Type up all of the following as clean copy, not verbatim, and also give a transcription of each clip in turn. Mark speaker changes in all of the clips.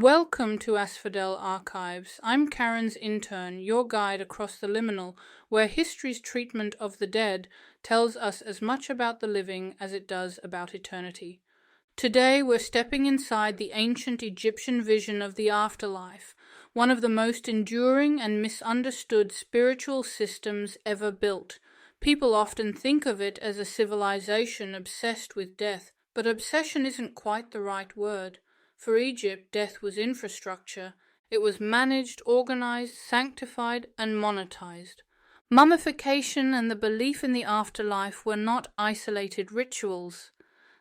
Speaker 1: Welcome to Asphodel Archives. I'm Karen's intern, your guide across the liminal, where history's treatment of the dead tells us as much about the living as it does about eternity. Today we're stepping inside the ancient Egyptian vision of the afterlife, one of the most enduring and misunderstood spiritual systems ever built. People often think of it as a civilization obsessed with death, but obsession isn't quite the right word. For Egypt, death was infrastructure. It was managed, organized, sanctified, and monetized. Mummification and the belief in the afterlife were not isolated rituals.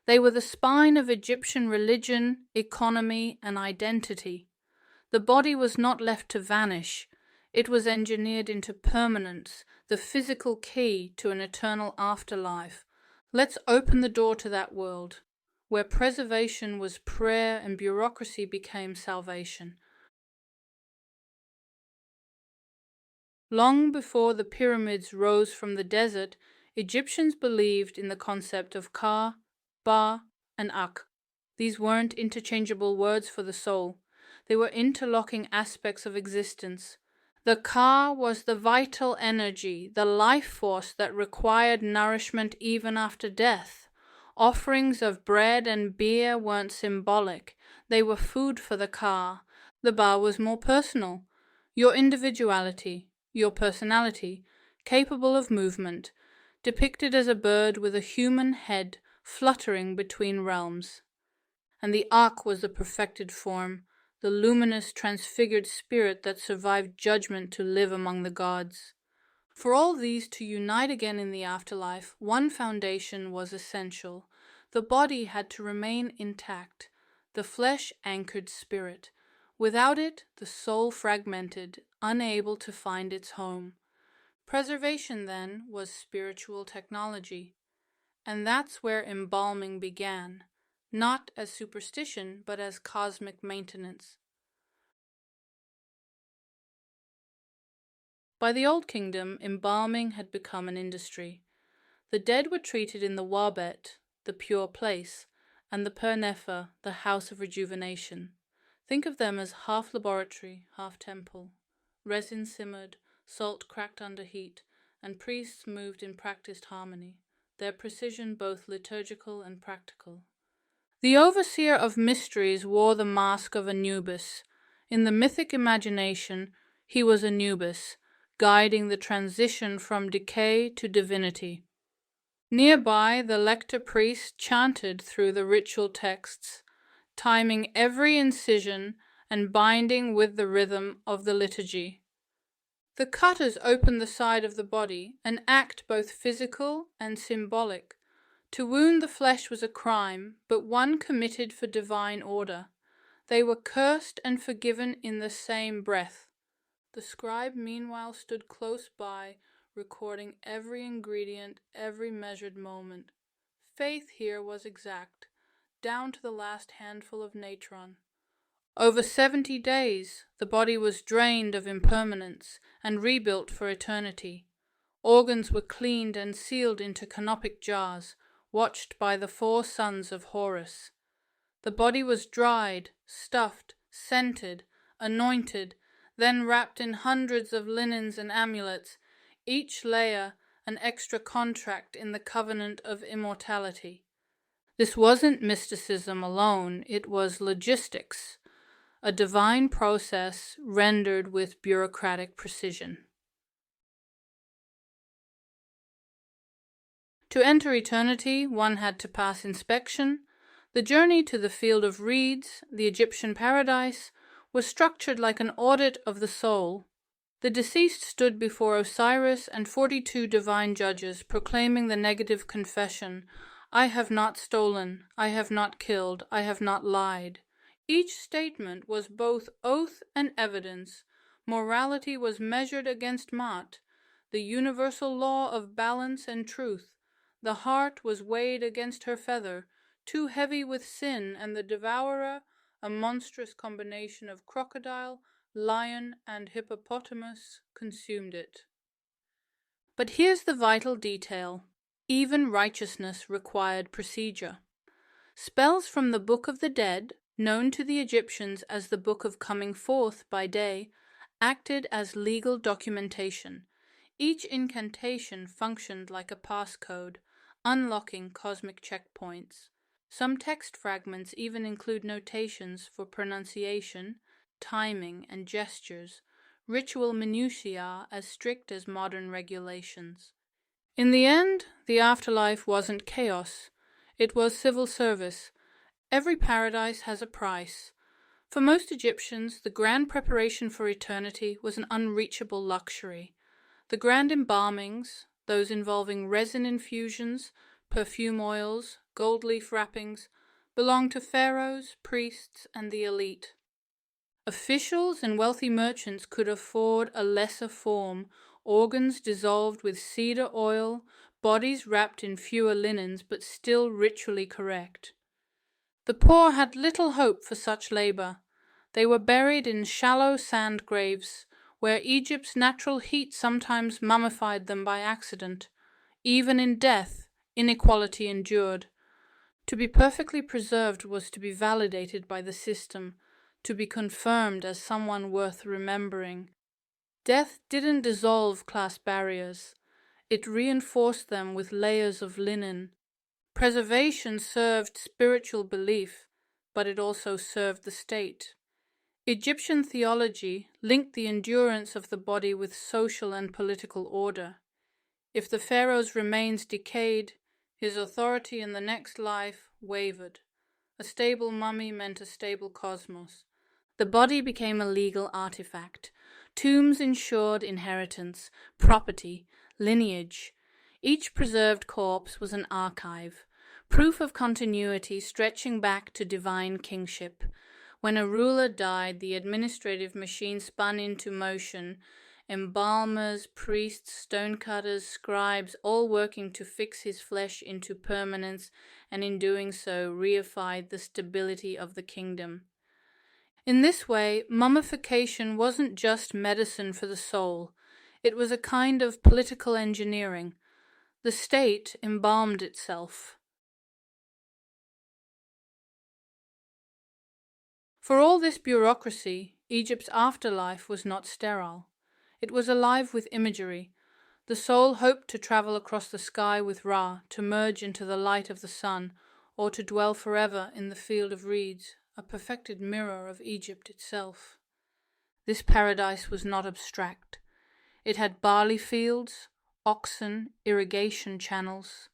Speaker 1: They were the spine of Egyptian religion, economy, and identity. The body was not left to vanish. It was engineered into permanence, the physical key to an eternal afterlife. Let's open the door to that world, where preservation was prayer and bureaucracy became salvation. Long before the pyramids rose from the desert, Egyptians believed in the concept of Ka, Ba, and Ak. These weren't interchangeable words for the soul. They were interlocking aspects of existence. The Ka was the vital energy, the life force that required nourishment even after death. Offerings of bread and beer weren't symbolic. They were food for the Ka. The Ba was more personal. Your individuality, your personality, capable of movement, depicted as a bird with a human head fluttering between realms. And the Ak was the perfected form, the luminous, transfigured spirit that survived judgment to live among the gods. For all these to unite again in the afterlife, one foundation was essential. The body had to remain intact, the flesh anchored spirit. Without it, the soul fragmented, unable to find its home. Preservation, then, was spiritual technology. And that's where embalming began, not as superstition, but as cosmic maintenance. By the Old Kingdom, embalming had become an industry. The dead were treated in the Wabet, the pure place, and the Per-Nefer, the house of rejuvenation. Think of them as half laboratory, half temple. Resin simmered, salt cracked under heat, and priests moved in practiced harmony, their precision both liturgical and practical. The overseer of mysteries wore the mask of Anubis. In the mythic imagination, he was Anubis, guiding the transition from decay to divinity. Nearby, the lector priest chanted through the ritual texts, timing every incision and binding with the rhythm of the liturgy. The cutters opened the side of the body, an act both physical and symbolic. To wound the flesh was a crime, but one committed for divine order. They were cursed and forgiven in the same breath. The scribe meanwhile stood close by, recording every ingredient, every measured moment. Faith here was exact, down to the last handful of natron. Over 70 days, the body was drained of impermanence and rebuilt for eternity. Organs were cleaned and sealed into canopic jars, watched by the 4 sons of Horus. The body was dried, stuffed, scented, anointed, then wrapped in hundreds of linens and amulets, each layer an extra contract in the covenant of immortality. This wasn't mysticism alone, it was logistics, a divine process rendered with bureaucratic precision. To enter eternity, one had to pass inspection. The journey to the field of reeds, the Egyptian paradise, was structured like an audit of the soul. The deceased stood before Osiris and 42 divine judges, proclaiming the negative confession, "I have not stolen, I have not killed, I have not lied." Each statement was both oath and evidence. Morality was measured against Maat, the universal law of balance and truth. The heart was weighed against her feather, too heavy with sin, and the devourer, a monstrous combination of crocodile, lion, and hippopotamus, consumed it. But here's the vital detail. Even righteousness required procedure. Spells from the Book of the Dead, known to the Egyptians as the Book of Coming Forth by day, acted as legal documentation. Each incantation functioned like a passcode, unlocking cosmic checkpoints. Some text fragments even include notations for pronunciation, timing, and gestures, ritual minutiae as strict as modern regulations. In the end, the afterlife wasn't chaos. It was civil service. Every paradise has a price. For most Egyptians, the grand preparation for eternity was an unreachable luxury. The grand embalmings, those involving resin infusions, perfume oils, gold leaf wrappings, belonged to pharaohs, priests, and the elite. Officials and wealthy merchants could afford a lesser form, organs dissolved with cedar oil, bodies wrapped in fewer linens but still ritually correct. The poor had little hope for such labor. They were buried in shallow sand graves, where Egypt's natural heat sometimes mummified them by accident. Even in death, inequality endured. To be perfectly preserved was to be validated by the system, to be confirmed as someone worth remembering. Death didn't dissolve class barriers. It reinforced them with layers of linen. Preservation served spiritual belief, but it also served the state. Egyptian theology linked the endurance of the body with social and political order. If the pharaoh's remains decayed, his authority in the next life wavered. A stable mummy meant a stable cosmos. The body became a legal artifact. Tombs ensured inheritance, property, lineage. Each preserved corpse was an archive, proof of continuity stretching back to divine kingship. When a ruler died, the administrative machine spun into motion, embalmers, priests, stonecutters, scribes, all working to fix his flesh into permanence, and in doing so reified the stability of the kingdom. In this way, mummification wasn't just medicine for the soul. It was a kind of political engineering. The state embalmed itself. For all this bureaucracy, Egypt's afterlife was not sterile. It was alive with imagery. The soul hoped to travel across the sky with Ra, to merge into the light of the sun, or to dwell forever in the field of reeds, a perfected mirror of Egypt itself. This paradise was not abstract. It had barley fields, oxen, irrigation channels.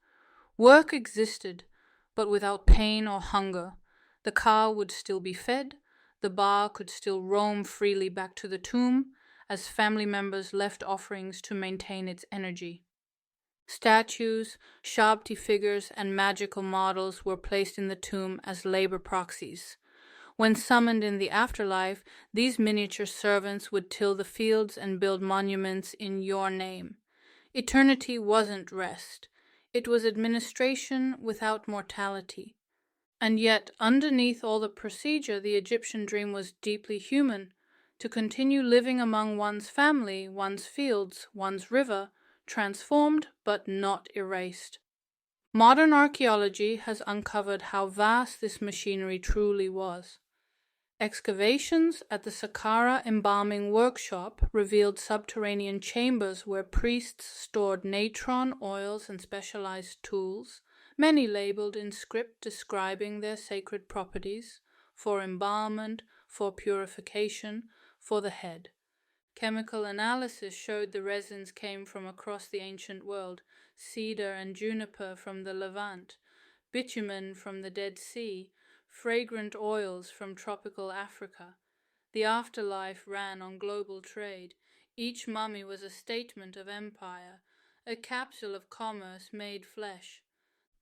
Speaker 1: Work existed, but without pain or hunger. The cow would still be fed, the bar could still roam freely back to the tomb, as family members left offerings to maintain its energy. Statues, Shabti figures, and magical models were placed in the tomb as labor proxies. When summoned in the afterlife, these miniature servants would till the fields and build monuments in your name. Eternity wasn't rest. It was administration without mortality. And yet, underneath all the procedure, the Egyptian dream was deeply human. To continue living among one's family, one's fields, one's river, transformed but not erased. Modern archaeology has uncovered how vast this machinery truly was. Excavations at the Saqqara embalming workshop revealed subterranean chambers where priests stored natron oils and specialized tools, many labeled in script describing their sacred properties, for embalmment, for purification, for the head. Chemical analysis showed the resins came from across the ancient world, cedar and juniper from the Levant, bitumen from the Dead Sea, fragrant oils from tropical Africa. The afterlife ran on global trade. Each mummy was a statement of empire, a capsule of commerce made flesh.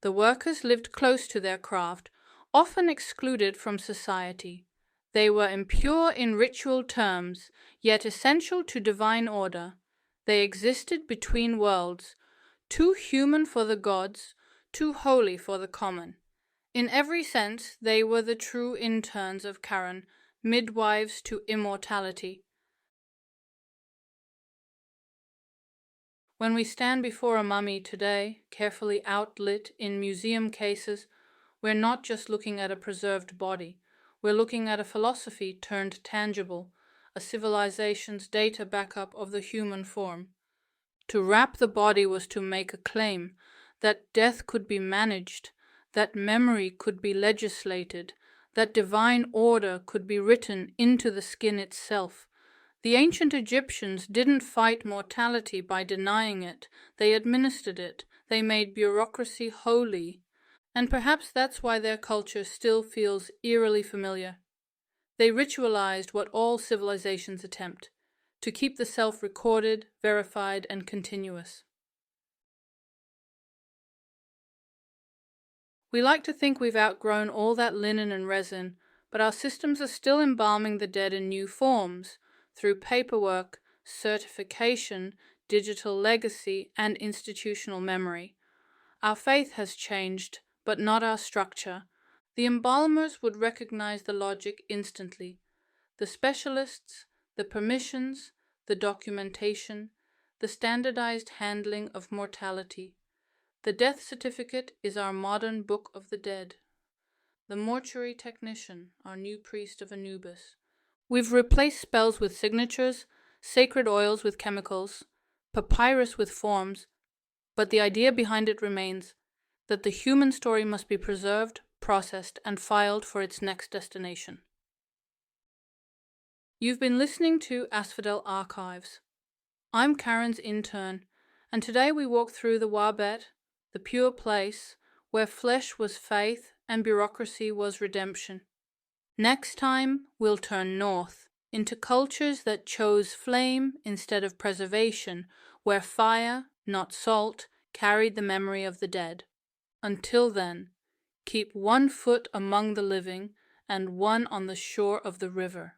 Speaker 1: The workers lived close to their craft, often excluded from society. They were impure in ritual terms, yet essential to divine order. They existed between worlds, too human for the gods, too holy for the common. In every sense, they were the true interns of Charon, midwives to immortality. When we stand before a mummy today, carefully outlit in museum cases, we're not just looking at a preserved body. We're looking at a philosophy turned tangible, a civilization's data backup of the human form. To wrap the body was to make a claim that death could be managed, that memory could be legislated, that divine order could be written into the skin itself. The ancient Egyptians didn't fight mortality by denying it, they administered it, they made bureaucracy holy. And perhaps that's why their culture still feels eerily familiar. They ritualized what all civilizations attempt, to keep the self recorded, verified, and continuous. We like to think we've outgrown all that linen and resin, but our systems are still embalming the dead in new forms, through paperwork, certification, digital legacy, and institutional memory. Our faith has changed, but not our structure. The embalmers would recognize the logic instantly. The specialists, the permissions, the documentation, the standardized handling of mortality. The death certificate is our modern Book of the Dead. The mortuary technician, our new priest of Anubis. We've replaced spells with signatures, sacred oils with chemicals, papyrus with forms, but the idea behind it remains that the human story must be preserved, processed, and filed for its next destination. You've been listening to Asphodel Archives. I'm Karen's intern, and today we walk through the Wabet, the pure place where flesh was faith and bureaucracy was redemption. Next time, we'll turn north into cultures that chose flame instead of preservation, where fire, not salt, carried the memory of the dead. Until then, keep one foot among the living and one on the shore of the river.